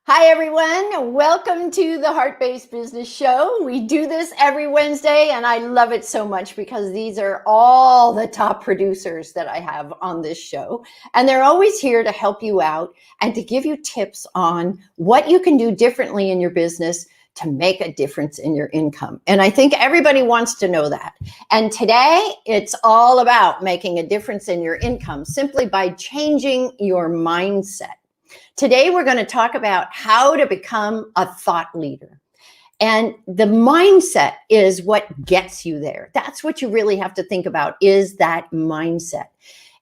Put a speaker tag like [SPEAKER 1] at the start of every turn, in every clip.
[SPEAKER 1] Hi, everyone. Welcome to the Heart-Based Business Show. We do this every Wednesday, and I love it so much because these are all the top producers that I have on this show. And they're always here to help you out and to give you tips on what you can do differently in your business to make a difference in your income. And I think everybody wants to know that. And today, it's all about making a difference in your income simply by changing your mindset. Today, we're going to talk about how to become a thought leader. And the mindset is what gets you there. That's what you really have to think about, is that mindset.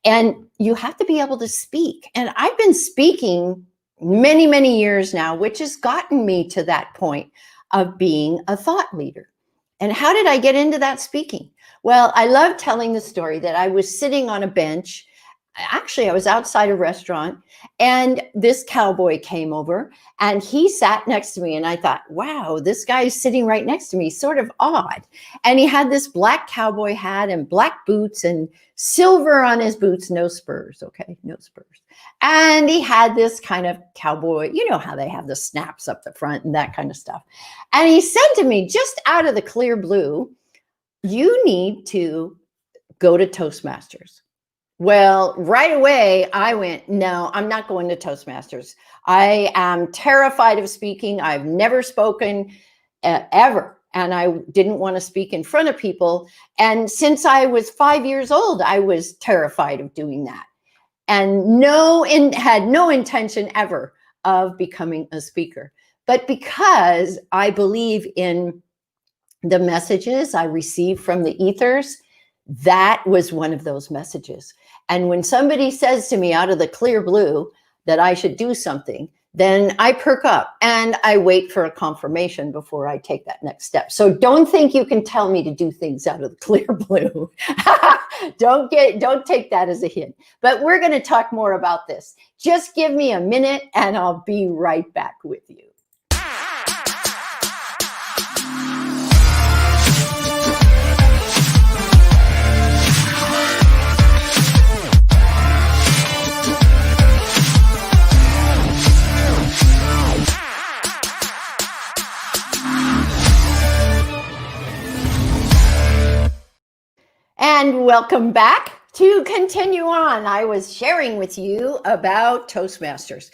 [SPEAKER 1] And you have to be able to speak. And I've been speaking many, many years now, which has gotten me to that point of being a thought leader. And how did I get into that speaking? Well, I love telling the story that I was sitting on a bench. Actually, I was outside a restaurant and this cowboy came over and he sat next to me. And I thought, wow, this guy is sitting right next to me, sort of odd. And he had this black cowboy hat and black boots and silver on his boots, no spurs. Okay, no spurs. And he had this kind of cowboy, you know how they have the snaps up the front and that kind of stuff. And he said to me, just out of the clear blue, you need to go to Toastmasters. Well, right away, I went, no, I'm not going to Toastmasters. I am terrified of speaking. I've never spoken ever. And I didn't want to speak in front of people. And since I was 5 years old, I was terrified of doing that. And had no intention ever of becoming a speaker. But because I believe in the messages I receive from the ethers, that was one of those messages. And when somebody says to me out of the clear blue that I should do something, then I perk up and I wait for a confirmation before I take that next step. So don't think you can tell me to do things out of the clear blue. Don't take that as a hint. But we're going to talk more about this. Just give me a minute and I'll be right back with you. And welcome back. To continue on, I was sharing with you about Toastmasters.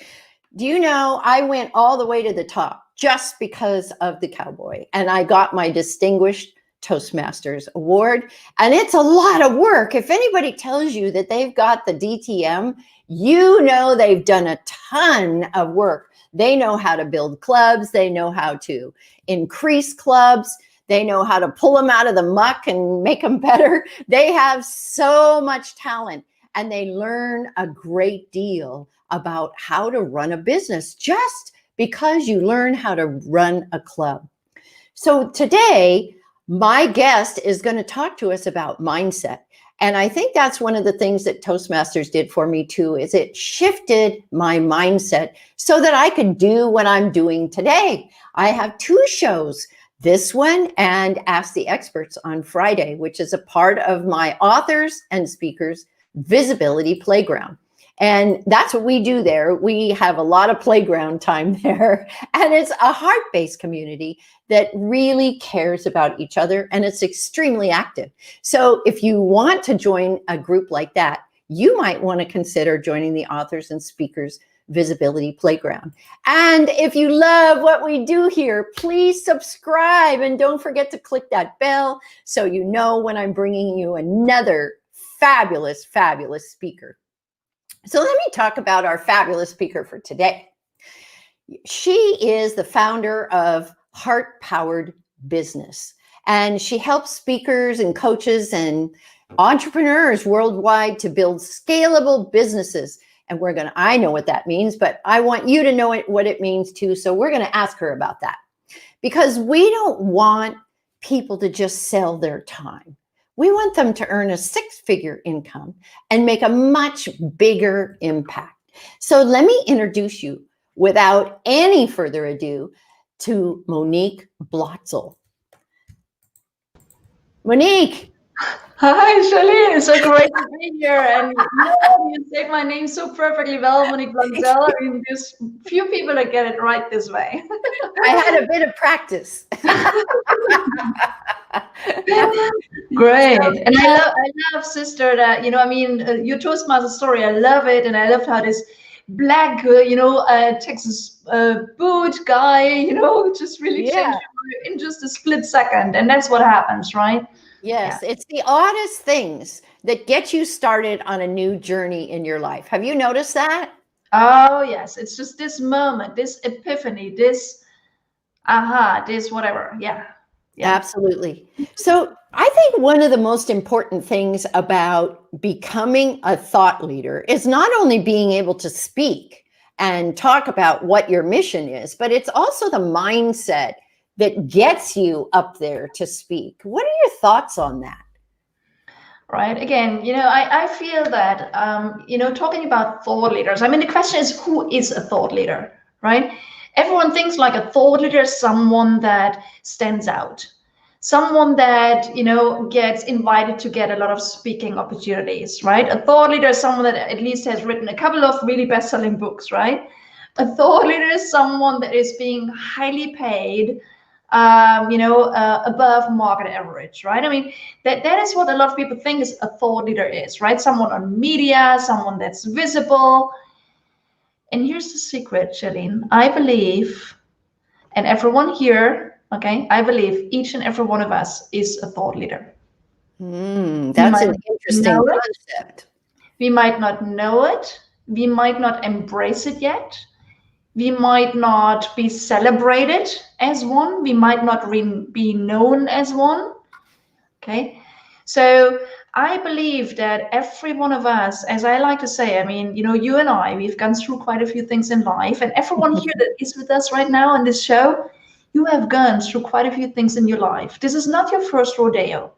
[SPEAKER 1] Do you know I went all the way to the top just because of the cowboy, and I got my Distinguished Toastmasters Award, and it's a lot of work. If anybody tells you that they've got the DTM, you know they've done a ton of work. They know how to build clubs. They know how to increase clubs. They know how to pull them out of the muck and make them better. They have so much talent and they learn a great deal about how to run a business just because you learn how to run a club. So today, my guest is going to talk to us about mindset. And I think that's one of the things that Toastmasters did for me too, is it shifted my mindset so that I could do what I'm doing today. I have two shows. This one and Ask the Experts on Friday, which is a part of my authors and speakers visibility playground. And that's what we do there. We have a lot of playground time there. And it's a heart-based community that really cares about each other. And it's extremely active. So if you want to join a group like that, you might want to consider joining the authors and speakers visibility playground. And if you love what we do here, please subscribe and don't forget to click that bell so you know when I'm bringing you another fabulous, fabulous speaker. So let me talk about our fabulous speaker for today. She is the founder of HeartPowered Business, and she helps speakers and coaches and entrepreneurs worldwide to build scalable businesses. And I know what that means, but I want you to know what it means too. So we're going to ask her about that, because we don't want people to just sell their time. We want them to earn a six-figure income and make a much bigger impact. So let me introduce you without any further ado to Monique Blokzyl. Monique,
[SPEAKER 2] Hi, Charlene. It's so great to be here. And you said my name so perfectly well, Monique Blokzyl. I mean, there's few people that get it right this way.
[SPEAKER 1] I had a bit of practice.
[SPEAKER 2] Great.
[SPEAKER 1] So,
[SPEAKER 2] And I love, sister, that, I mean, your Toastmaster story, I love it. And I love how this black, Texas boot guy, just really changed
[SPEAKER 1] yeah.
[SPEAKER 2] your life in just a split second. And that's what happens, right? Yeah.
[SPEAKER 1] Yes, it's the oddest things that get you started on a new journey in your life. Have you noticed that?
[SPEAKER 2] Oh, yes. It's just this moment, this epiphany, this aha, this whatever. Yeah. Yeah.
[SPEAKER 1] Absolutely. So, I think one of the most important things about becoming a thought leader is not only being able to speak and talk about what your mission is, but it's also the mindset that gets you up there to speak. What are your thoughts on that?
[SPEAKER 2] Right. Again, I feel that, talking about thought leaders, I mean, the question is, who is a thought leader, right? Everyone thinks like a thought leader is someone that stands out, someone that, gets invited to get a lot of speaking opportunities, right? A thought leader is someone that at least has written a couple of really best-selling books, right? A thought leader is someone that is being highly paid, above market average, right? I mean, that is what a lot of people think is a thought leader is, right? Someone on media, someone that's visible. And here's the secret, Charlene. I believe, and everyone here, okay, I believe each and every one of us is a thought leader. We
[SPEAKER 1] That's
[SPEAKER 2] might
[SPEAKER 1] an
[SPEAKER 2] not
[SPEAKER 1] interesting
[SPEAKER 2] know it.
[SPEAKER 1] concept.
[SPEAKER 2] We might not know it. We might not embrace it yet. We might not be celebrated as one. We might not be known as one. Okay. So I believe that every one of us, as I like to say, I mean, you and I, we've gone through quite a few things in life, and everyone here that is with us right now on this show, you have gone through quite a few things in your life. This is not your first rodeo,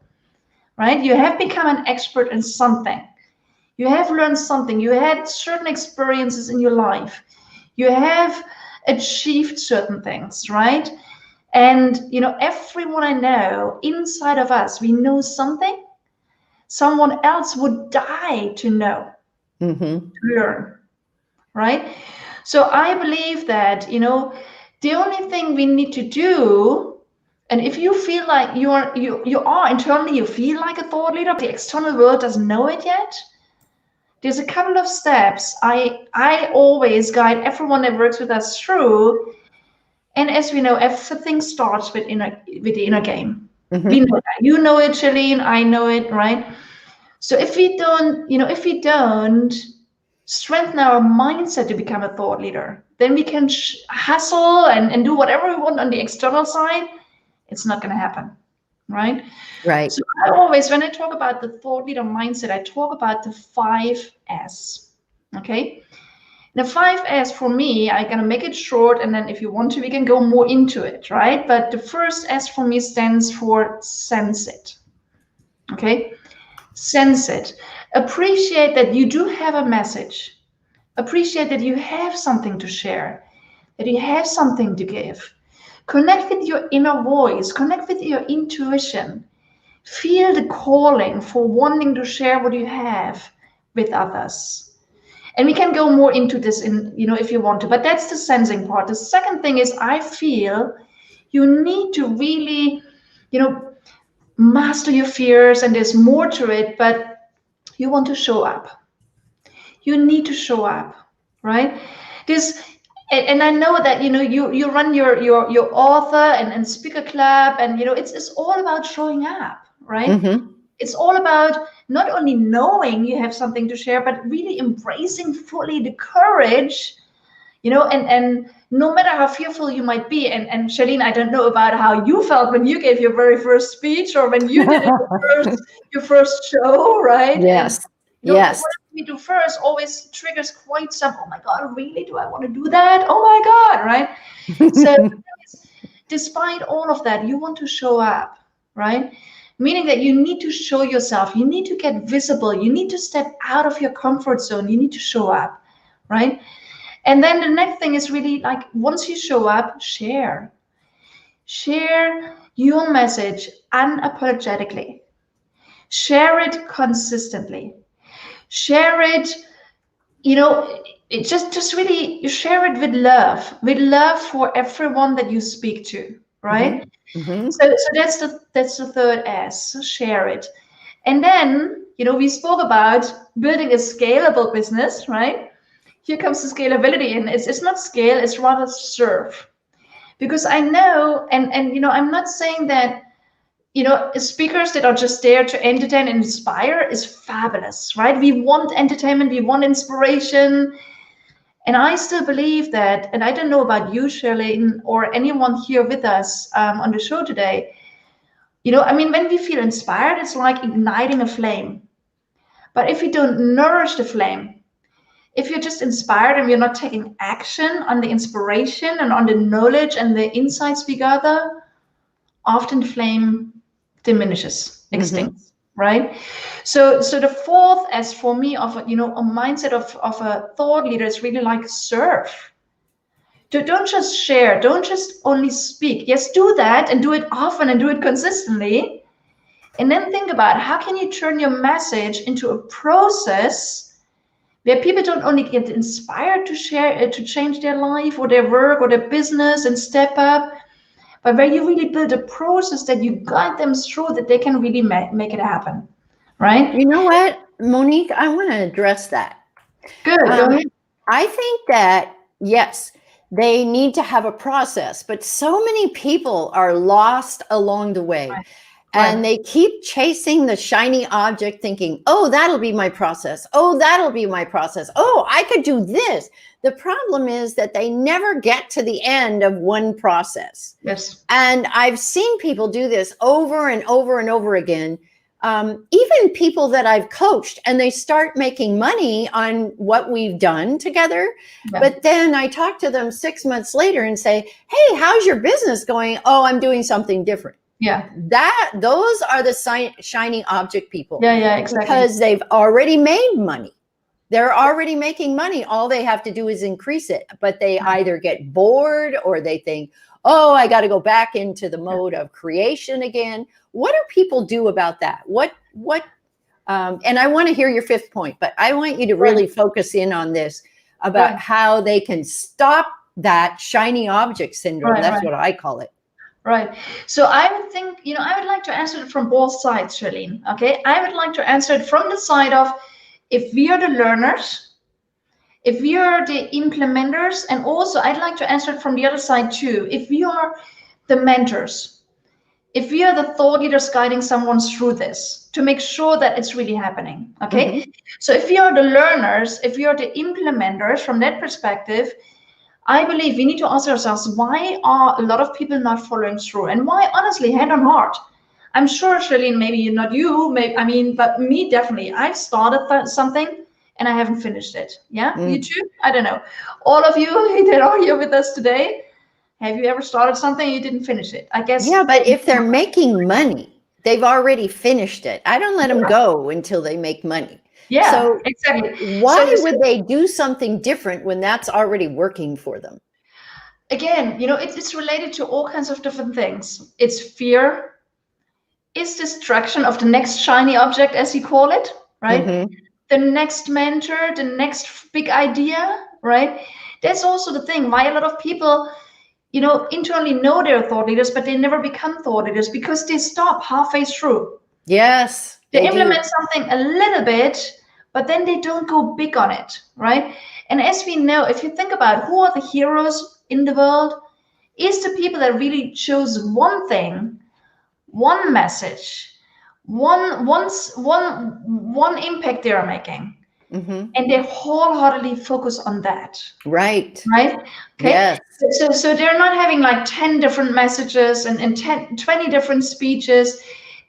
[SPEAKER 2] right? You have become an expert in something. You have learned something. You had certain experiences in your life. You have achieved certain things, right? And everyone I know inside of us, we know something someone else would die to know,
[SPEAKER 1] Mm-hmm.
[SPEAKER 2] to learn, right? So I believe that, the only thing we need to do, and if you feel like you are internally, you feel like a thought leader, but the external world doesn't know it yet, there's a couple of steps I always guide everyone that works with us through. And as we know, everything starts with the inner game. We
[SPEAKER 1] Mm-hmm.
[SPEAKER 2] know that. You know it, Shalene, I know it, right? So if we don't strengthen our mindset to become a thought leader, then we can hustle and do whatever we want on the external side. It's not going to happen, right?
[SPEAKER 1] Right.
[SPEAKER 2] So I always, when I talk about the thought leader mindset, I talk about the 5S. Okay. The 5S for me, I'm going to make it short, and then if you want to, we can go more into it, right? But the first S for me stands for sense it. Okay. Sense it. Appreciate that you do have a message. Appreciate that you have something to share, that you have something to give. Connect with your inner voice, connect with your intuition. Feel the calling for wanting to share what you have with others. And we can go more into this if you want to, but that's the sensing part. The second thing is I feel you need to really, you know, master your fears, and there's more to it, but you want to show up. You need to show up, right? This, and I know that you run your author and speaker club, and it's all about showing up, right?
[SPEAKER 1] Mm-hmm.
[SPEAKER 2] It's all about not only knowing you have something to share, but really embracing fully the courage, and no matter how fearful you might be, and Charlene, I don't know about how you felt when you gave your very first speech or when you did it your first show, right? And
[SPEAKER 1] Yes. Yes.
[SPEAKER 2] whatever we do first always triggers quite some, oh my God, really? Do I want to do that? Oh my God, right? So despite all of that, you want to show up, right? Meaning that you need to show yourself, you need to get visible, you need to step out of your comfort zone, you need to show up, right? And then the next thing is really like, once you show up, share. Share your message unapologetically. Share it consistently. Share it, you know, it just really, you share it with love for everyone that you speak to, right? So that's the third S, so share it. And then, we spoke about building a scalable business, right? Here comes the scalability in. It's not scale, it's rather serve. Because I know, and I'm not saying that, speakers that are just there to entertain and inspire is fabulous, right? We want entertainment, we want inspiration. And I still believe that, and I don't know about you, Charlene, or anyone here with us on the show today, when we feel inspired, it's like igniting a flame. But if you don't nourish the flame, if you're just inspired and you're not taking action on the inspiration and on the knowledge and the insights we gather, often the flame diminishes, extincts, right? So the fourth, as for me, of a mindset of a thought leader is really like serve. Don't just share, don't just only speak. Yes, do that and do it often and do it consistently. And then think about how can you turn your message into a process where people don't only get inspired to share, to change their life or their work or their business and step up, but where you really build a process that you guide them through that they can really make it happen, right?
[SPEAKER 1] You know what, Monique, I want to address that.
[SPEAKER 2] Good, go ahead.
[SPEAKER 1] I think that, yes, they need to have a process, but so many people are lost along the way.
[SPEAKER 2] Right.
[SPEAKER 1] And they keep chasing the shiny object thinking, oh, that'll be my process. Oh, that'll be my process. Oh, I could do this. The problem is that they never get to the end of one process.
[SPEAKER 2] Yes.
[SPEAKER 1] And I've seen people do this over and over and over again. Even people that I've coached, and they start making money on what we've done together. Yeah. But then I talk to them 6 months later and say, hey, how's your business going? Oh, I'm doing something different.
[SPEAKER 2] Yeah,
[SPEAKER 1] those are the shiny object people.
[SPEAKER 2] Yeah, exactly.
[SPEAKER 1] Because they've already made money. They're already making money. All they have to do is increase it. But they either get bored or they think, oh, I got to go back into the mode of creation again. What do people do about that? And I want to hear your fifth point, but I want you to really focus in on this about how they can stop that shiny object syndrome. That's what I call it.
[SPEAKER 2] Right. So I would think, I would like to answer it from both sides, Charlene. Okay. I would like to answer it from the side of, if we are the learners, if we are the implementers, and also I'd like to answer it from the other side too. If we are the mentors, if we are the thought leaders guiding someone through this to make sure that it's really happening. Okay. So if we are the learners, if we are the implementers from that perspective, I believe we need to ask ourselves, why are a lot of people not following through? And why, honestly, hand on heart? I'm sure, Charlene, maybe not you, but me, definitely. I've started something and I haven't finished it. Yeah, you too? I don't know. All of you that are here with us today, have you ever started something and you didn't finish it? I guess.
[SPEAKER 1] Yeah, but if they're making money, they've already finished it. I don't let them go until they make money.
[SPEAKER 2] Yeah,
[SPEAKER 1] so
[SPEAKER 2] exactly.
[SPEAKER 1] Why would they do something different when that's already working for them?
[SPEAKER 2] Again, it's related to all kinds of different things. It's fear, it's distraction of the next shiny object, as you call it, right? The next mentor, the next big idea, right? That's also the thing why a lot of people, internally know they're thought leaders, but they never become thought leaders because they stop halfway through.
[SPEAKER 1] Yes.
[SPEAKER 2] They implement something a little bit, but then they don't go big on it, right? And as we know, if you think about who are the heroes in the world, is the people that really chose one thing, one message, one impact they are making, and they wholeheartedly focus on that.
[SPEAKER 1] Right.
[SPEAKER 2] Okay.
[SPEAKER 1] Yes.
[SPEAKER 2] So they're not having like 10 different messages and 20 different speeches.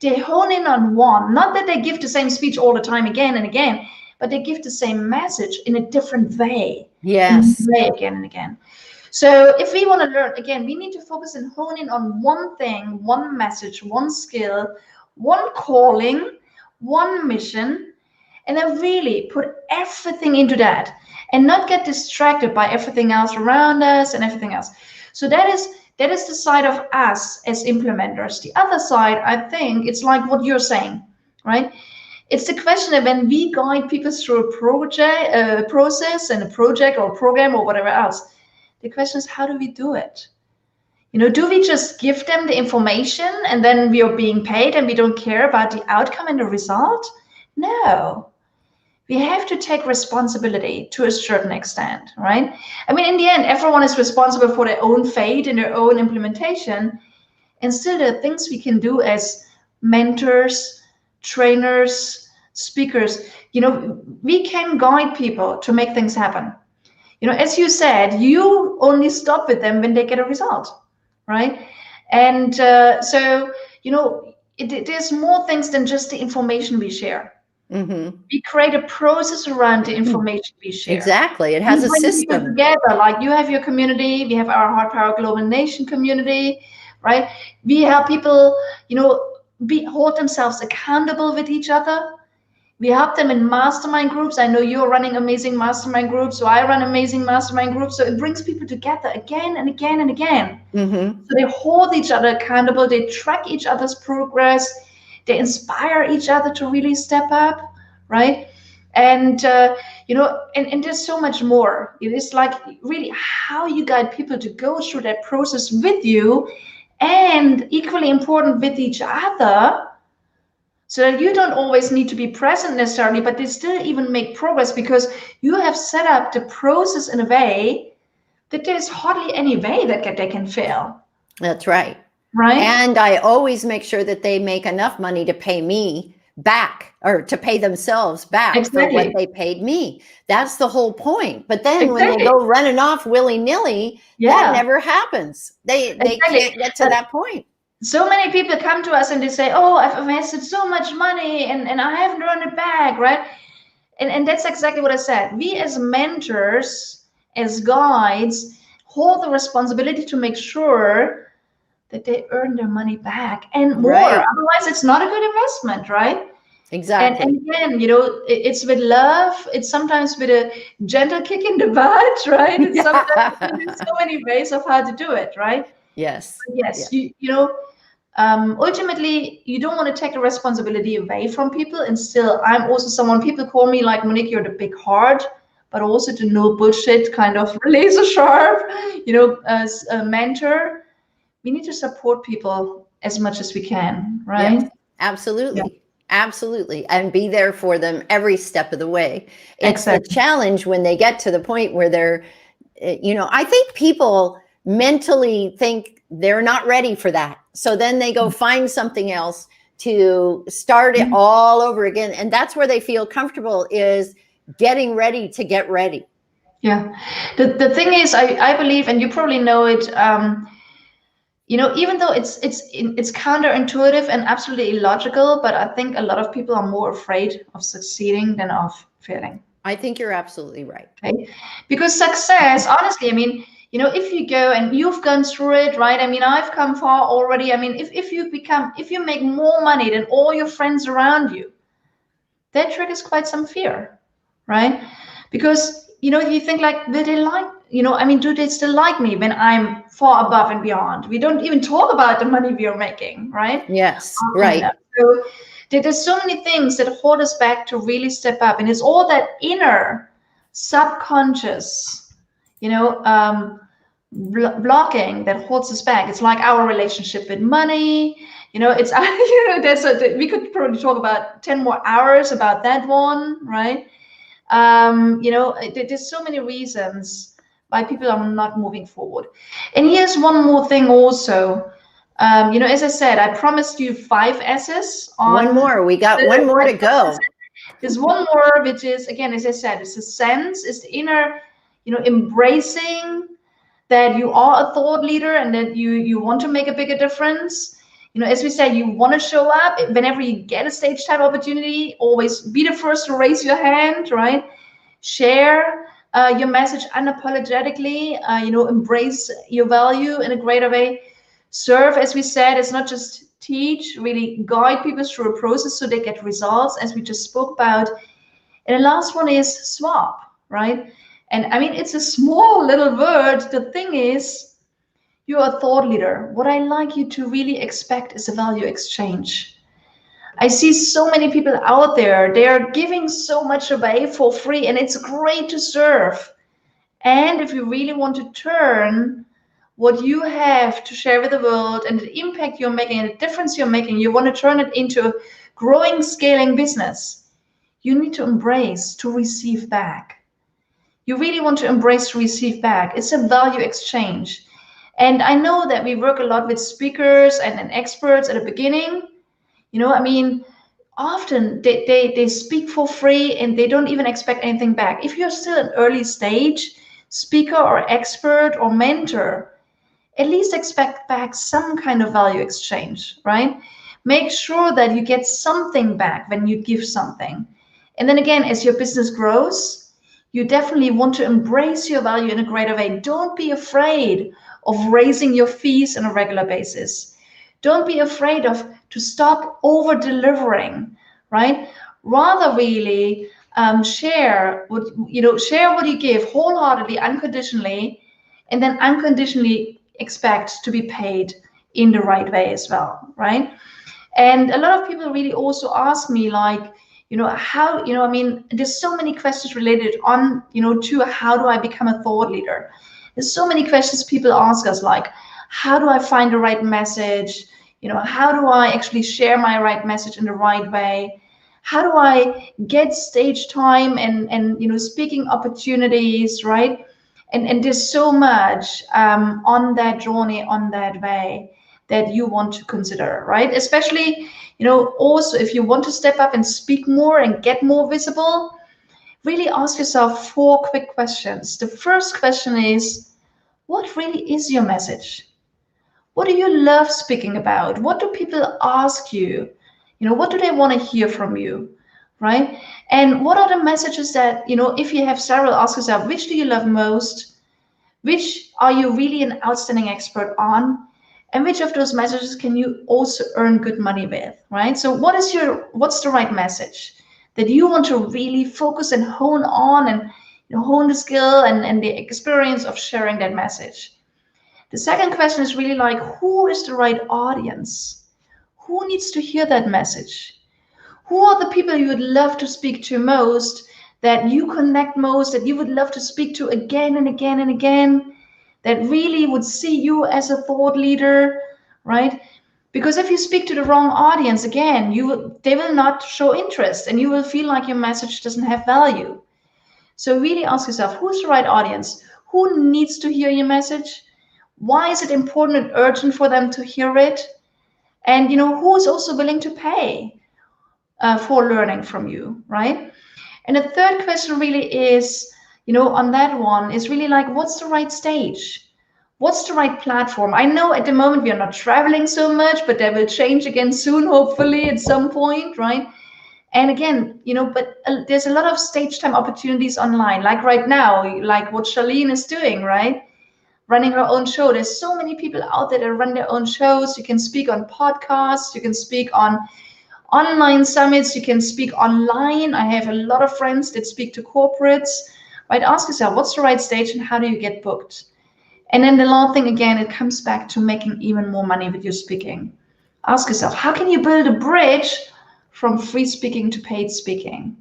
[SPEAKER 2] They hone in on one. Not that they give the same speech all the time again and again, but they give the same message in a different way.
[SPEAKER 1] Yes.
[SPEAKER 2] Again and again. So if we want to learn, again, we need to focus and hone in on one thing, one message, one skill, one calling, one mission, and then really put everything into that and not get distracted by everything else around us and everything else. So that is the side of us as implementers. The other side, I think, it's like what you're saying. right? It's the question that when we guide people through a project, a process and a project or a program or whatever else, the question is, how do we do it? Do we just give them the information and then we are being paid and we don't care about the outcome and the result? No. We have to take responsibility to a certain extent, right? I mean, in the end, everyone is responsible for their own fate and their own implementation. And still, there are things we can do as mentors, trainers, speakers. We can guide people to make things happen. As you said, you only stop with them when they get a result, right? And there's more things than just the information we share.
[SPEAKER 1] Mm-hmm.
[SPEAKER 2] We create a process around the information we share.
[SPEAKER 1] Exactly. It has a system.
[SPEAKER 2] We bring people together, like you have your community, we have our HeartPowered Global Nation community, right? We help people, hold themselves accountable with each other. We help them in mastermind groups. I know you're running amazing mastermind groups, so I run amazing mastermind groups. So it brings people together again and again and again.
[SPEAKER 1] Mm-hmm.
[SPEAKER 2] So they hold each other accountable. They track each other's progress. They inspire each other to really step up, right? And and there's so much more. It is like really how you guide people to go through that process with you, and equally important with each other, so that you don't always need to be present necessarily, but they still even make progress because you have set up the process in a way that there's hardly any way that they can fail.
[SPEAKER 1] That's right.
[SPEAKER 2] Right.
[SPEAKER 1] And I always make sure that they make enough money to pay me back, or to pay themselves back for what they paid me. That's the whole point. But then when they go running off willy-nilly, that never happens. They can't get to that point.
[SPEAKER 2] So many people come to us and they say, oh, I've invested so much money and I haven't earned it back, right? And that's exactly what I said. We as mentors, as guides, hold the responsibility to make sure that they earn their money back and more. Right. Otherwise, it's not a good investment, right?
[SPEAKER 1] Exactly.
[SPEAKER 2] And again, it's with love. It's sometimes with a gentle kick in the butt, right? It's sometimes there's so many ways of how to do it, right?
[SPEAKER 1] Yes.
[SPEAKER 2] But yes, ultimately, you don't want to take the responsibility away from people. And still, I'm also someone, people call me like, Monique, you're the big heart, but also the no bullshit kind of laser sharp, as a mentor. We need to support people as much as we can, right?
[SPEAKER 1] Yes, absolutely. Yeah. Absolutely. And be there for them every step of the way. It's the challenge when they get to the point where they're, I think people mentally think they're not ready for that. So then they go find something else to start it all over again. And that's where they feel comfortable, is getting ready to get ready.
[SPEAKER 2] Yeah. The thing is, I believe, and you probably know it, even though it's counterintuitive and absolutely illogical, but I think a lot of people are more afraid of succeeding than of failing.
[SPEAKER 1] I think you're absolutely right.
[SPEAKER 2] Okay? Because success, honestly, I mean, if you go and you've gone through it, right? I mean, I've come far already. I mean, if you make more money than all your friends around you, that triggers quite some fear, right? Because, you think like, will they like, do they still like me when I'm far above and beyond? We don't even talk about the money we are making, right?
[SPEAKER 1] Yes, right.
[SPEAKER 2] So there's so many things that hold us back to really step up. And it's all that inner subconscious, blocking that holds us back. It's like our relationship with money. It's we could probably talk about 10 more hours about that one, right? There's so many reasons why people are not moving forward. And here's one more thing also. As I said, I promised you 5 S's.
[SPEAKER 1] One more. We got one more to go.
[SPEAKER 2] There's one more, which is, again, as I said, it's a sense, it's the inner, embracing that you are a thought leader and that you want to make a bigger difference. As we said, you want to show up whenever you get a stage type opportunity. Always be the first to raise your hand, right? Share your message unapologetically. Embrace your value in a greater way. Serve, as we said, it's not just teach, really guide people through a process so they get results, as we just spoke about. And the last one is swap, right? And I mean, it's a small little word. The thing is, you're a thought leader. What I like you to really expect is a value exchange. I see so many people out there, they are giving so much away for free, and it's great to serve. And if you really want to turn what you have to share with the world and the impact you're making and the difference you're making, you want to turn it into a growing, scaling business, you need to embrace to receive back. You really want to embrace to receive back. It's a value exchange. And I know that we work a lot with speakers and experts at the beginning. I mean, often they speak for free and they don't even expect anything back. If you're still an early stage speaker or expert or mentor, at least expect back some kind of value exchange, right? Make sure that you get something back when you give something. And then again, as your business grows, you definitely want to embrace your value in a greater way. Don't be afraid of raising your fees on a regular basis. Don't be afraid to stop over delivering, right? Rather really share what you give wholeheartedly, unconditionally, and then unconditionally expect to be paid in the right way as well, right? And a lot of people really also ask me, like, how, I mean, there's so many questions related on, to how do I become a thought leader? There's so many questions people ask us, like, how do I find the right message? How do I actually share my right message in the right way? How do I get stage time and speaking opportunities, right? And there's so much on that journey, on that way that you want to consider, right? Especially, also if you want to step up and speak more and get more visible, really ask yourself 4 quick questions. The first question is, what really is your message? What do you love speaking about? What do people ask you? What do they want to hear from you, right? And what are the messages that, if you have several, ask yourself, which do you love most? Which are you really an outstanding expert on? And which of those messages can you also earn good money with, right? So what's the right message that you want to really focus and hone on and hone the skill and the experience of sharing that message? The second question is really like, who is the right audience? Who needs to hear that message? Who are the people you would love to speak to most, that you connect most, that you would love to speak to again and again and again, that really would see you as a thought leader, right? Because if you speak to the wrong audience, again, they will not show interest and you will feel like your message doesn't have value. So really ask yourself, who's the right audience? Who needs to hear your message? Why is it important and urgent for them to hear it? And who is also willing to pay for learning from you, right? And the third question really is, on that one is really like, what's the right stage? What's the right platform? I know at the moment we are not traveling so much, but that will change again soon, hopefully at some point, right? And again, but there's a lot of stage time opportunities online, like right now, like what Charlene is doing, right? Running her own show. There's so many people out there that run their own shows. You can speak on podcasts, you can speak on online summits, you can speak online. I have a lot of friends that speak to corporates, right? Ask yourself, what's the right stage and how do you get booked? And then the last thing, again, it comes back to making even more money with your speaking. Ask yourself, how can you build a bridge from free speaking to paid speaking?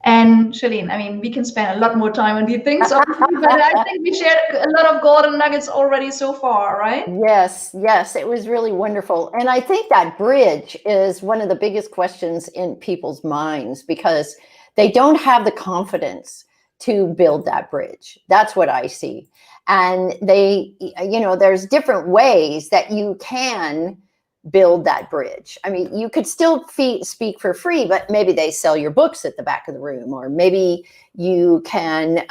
[SPEAKER 2] And Charlene, I mean, we can spend a lot more time on these things, obviously, but I think we shared a lot of golden nuggets already so far, right?
[SPEAKER 1] Yes, it was really wonderful. And I think that bridge is one of the biggest questions in people's minds because they don't have the confidence to build that bridge. That's what I see. And there's different ways that you can build that bridge. I mean, you could still speak for free, but maybe they sell your books at the back of the room, or maybe you can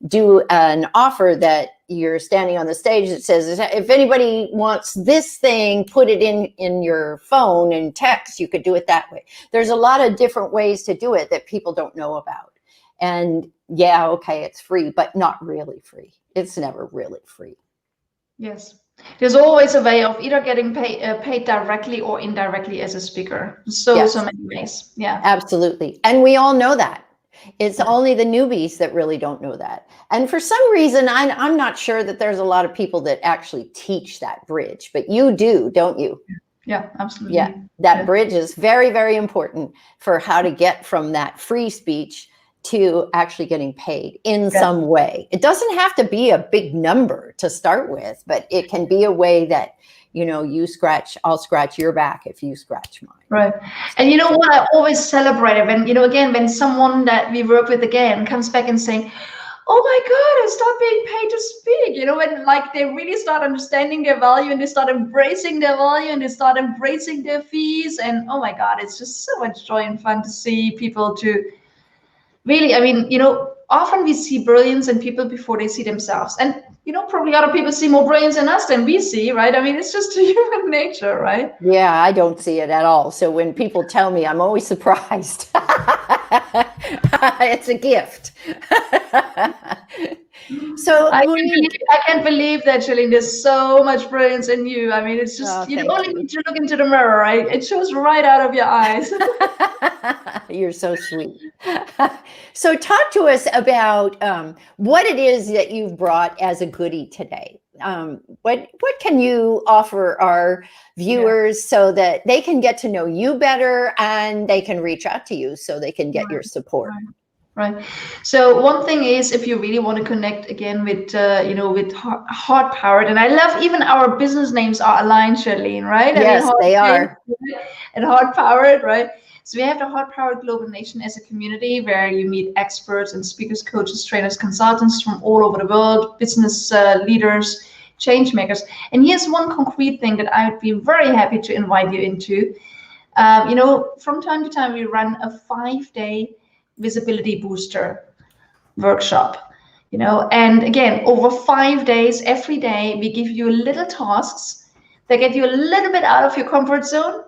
[SPEAKER 1] do an offer that you're standing on the stage that says, if anybody wants this thing, put it in your phone and text. You could do it that way. There's a lot of different ways to do it that people don't know about. And yeah, okay, it's free, but not really free. It's never really free.
[SPEAKER 2] Yes. There's always a way of either getting paid directly or indirectly as a speaker. So many ways. Yeah,
[SPEAKER 1] absolutely. And we all know that. It's only the newbies that really don't know that. And for some reason, I'm not sure that there's a lot of people that actually teach that bridge, but you do, don't you?
[SPEAKER 2] Yeah, absolutely.
[SPEAKER 1] Yeah, that bridge is very, very important for how to get from that free speech to actually getting paid in some way. It doesn't have to be a big number to start with, but it can be a way that, you know, I'll scratch your back if you scratch mine.
[SPEAKER 2] Right. And you know what, I always celebrate it when, you know, again, when someone that we work with again comes back and saying, oh my God, I start being paid to speak, you know, when like they really start understanding their value and they start embracing their value and they start embracing their fees. And oh my God, it's just so much joy and fun to see people to really, I mean, you know, often we see brilliance in people before they see themselves. And, you know, probably other people see more brilliance in us than we see, right? I mean, it's just human nature, right?
[SPEAKER 1] Yeah, I don't see it at all. So when people tell me, I'm always surprised. It's a gift. So
[SPEAKER 2] I can't believe that, Shalene. There's so much brilliance in you. I mean, it's just, you only need to look into the mirror, right? It shows right out of your eyes.
[SPEAKER 1] You're so sweet. So talk to us about what it is that you've brought as a goodie today. What can you offer our viewers so that they can get to know you better and they can reach out to you so they can get your support?
[SPEAKER 2] Right. So one thing is, if you really want to connect again with, you know, with HeartPowered, and I love even our business names are aligned, Shalene, right?
[SPEAKER 1] Yes, I mean, they are.
[SPEAKER 2] And HeartPowered, right? So we have the HeartPowered Global Nation as a community where you meet experts and speakers, coaches, trainers, consultants from all over the world, business leaders, change makers. And here's one concrete thing that I would be very happy to invite you into. You know, from time to time, we run a 5-day visibility booster workshop, you know, and again, over 5 days, every day, we give you little tasks that get you a little bit out of your comfort zone.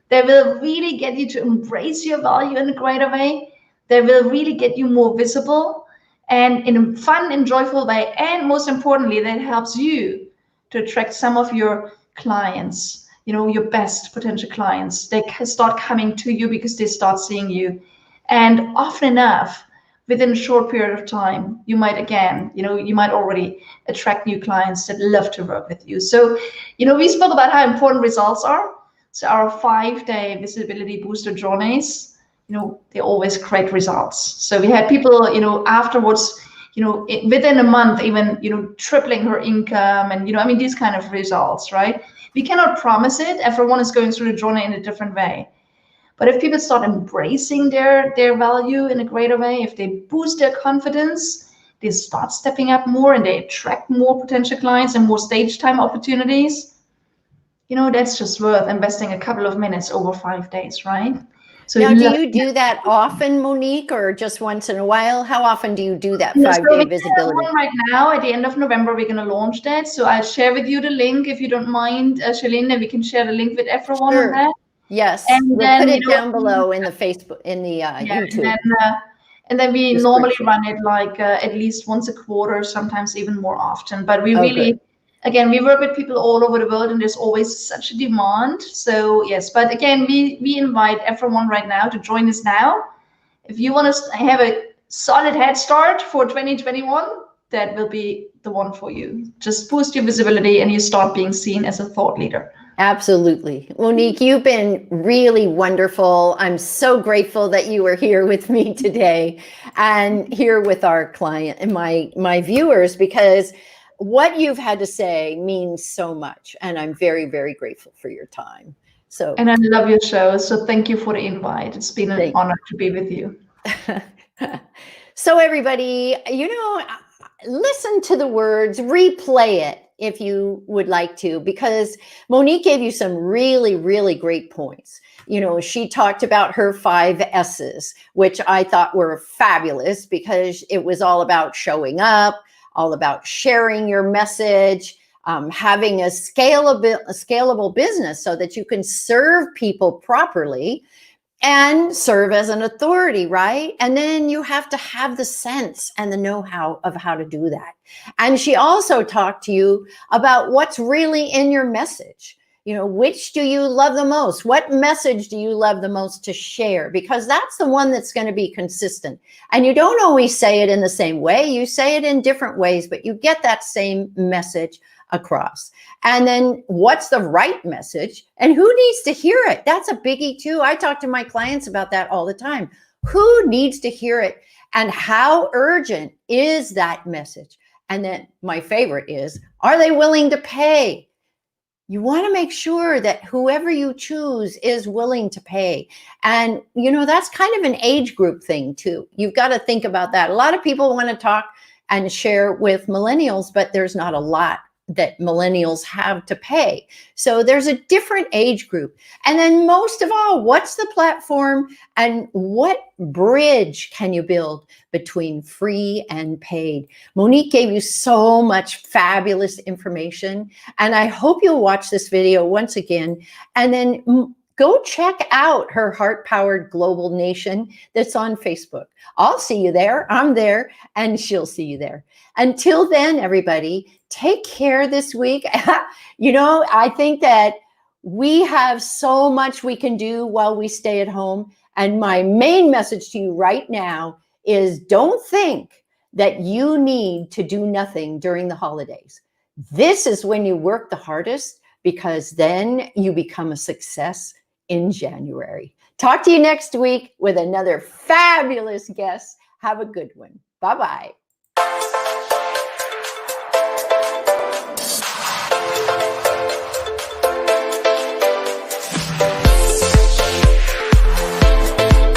[SPEAKER 2] They will really get you to embrace your value in a greater way. They will really get you more visible and in a fun and joyful way. And most importantly, that helps you to attract some of your clients, you know, your best potential clients. They start coming to you because they start seeing you. And often enough, within a short period of time, you might again, you know, you might already attract new clients that love to work with you. So, you know, we spoke about how important results are. So our 5-day visibility booster journeys, you know, they always create results. So we had people, you know, afterwards, you know, within a month, even, you know, tripling her income and, you know, I mean, these kind of results, right? We cannot promise it. Everyone is going through the journey in a different way. But if people start embracing their value in a greater way, if they boost their confidence, they start stepping up more and they attract more potential clients and more stage time opportunities, you know, that's just worth investing a couple of minutes over 5 days, right? So
[SPEAKER 1] now, do you do that often, Monique, or just once in a while? How often do you do that 5-day visibility?
[SPEAKER 2] Right now, at the end of November, we're going to launch that. So I'll share with you the link if you don't mind, Shalene, and we can share the link with everyone on that.
[SPEAKER 1] Yes, and we'll then, put it down below in the Facebook, in the YouTube.
[SPEAKER 2] And then we normally run it like at least once a quarter, sometimes even more often. But we really, again, we work with people all over the world and there's always such a demand. So yes, but again, we invite everyone right now to join us now. If you want to have a solid head start for 2021, that will be the one for you. Just boost your visibility and you start being seen as a thought leader.
[SPEAKER 1] Absolutely. Monique, you've been really wonderful. I'm so grateful that you were here with me today and here with our client and my viewers, because what you've had to say means so much. And I'm very, very grateful for your time. So,
[SPEAKER 2] and I love your show. So thank you for the invite. It's been an honor to be with you.
[SPEAKER 1] So everybody, you know, listen to the words, replay it if you would like to, because Monique gave you some really, really great points. You know, she talked about her 5 S's, which I thought were fabulous because it was all about showing up, all about sharing your message, having a scalable business so that you can serve people properly and serve as an authority, right? And then you have to have the sense and the know-how of how to do that. And she also talked to you about what's really in your message. You know, which do you love the most? What message do you love the most to share? Because that's the one that's going to be consistent. And you don't always say it in the same way. You say it in different ways, but you get that same message across. And then what's the right message and who needs to hear it? That's a biggie too. I talk to my clients about that all the time. Who needs to hear it and how urgent is that message? And then my favorite is, are they willing to pay? You want to make sure that whoever you choose is willing to pay. And, that's kind of an age group thing too. You've got to think about that. A lot of people want to talk and share with millennials, but there's not a lot that millennials have to pay. So there's a different age group. And then most of all, what's the platform and what bridge can you build between free and paid? Monique gave you so much fabulous information, and I hope you'll watch this video once again and then go check out her HeartPowered Global Nation that's on Facebook. I'll see you there. I'm there, and she'll see you there. Until then, everybody, take care this week. I think that we have so much we can do while we stay at home. And my main message to you right now is don't think that you need to do nothing during the holidays. This is when you work the hardest, because then you become a success in January. Talk to you next week with another fabulous guest. Have a good one. Bye-bye.